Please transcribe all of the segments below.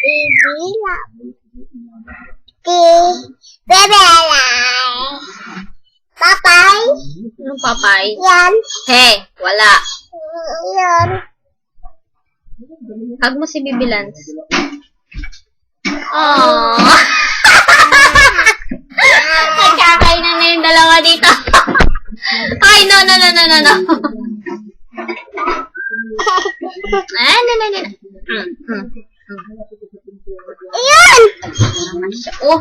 Bibila. Bebelay. Papay. Anong papay? Yan. He, wala. Yan. Hug mo si Bibi Lance. Aww. Nagkakainan na yung dalawa dito. Ay, no. Ah, no. Yan. Oh.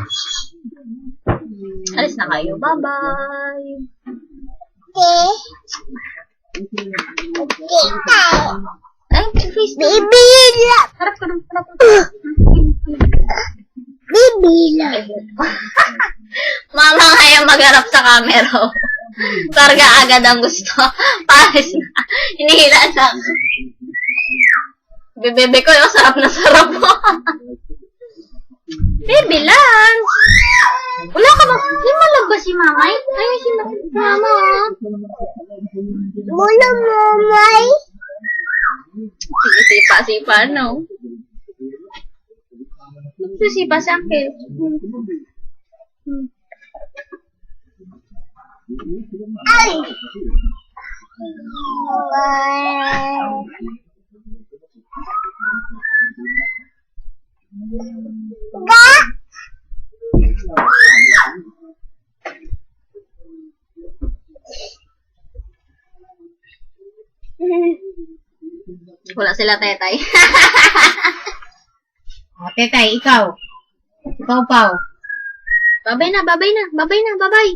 Alis na kayo. Bye-bye. Kita. Ay, face. Bibila. Harap ko. Bibila. Mama kaya magharap sa camera. Karga agad ang gusto. Pares na. Hinihila na. Bebebe ko, yung sarap na sarap mo. Baby lang. Wala ka ba? Hindi malabas si mamay? Ay, si mama. Mula mamay. Sipa, no? Sipa sa akin. Ay. Ga. Wala sila tetay. O, tetay, ikaw. Ikaw, Pao. Babay na. Bye-bye.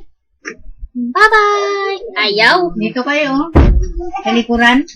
Ayaw. Dito kayo, sa likuran.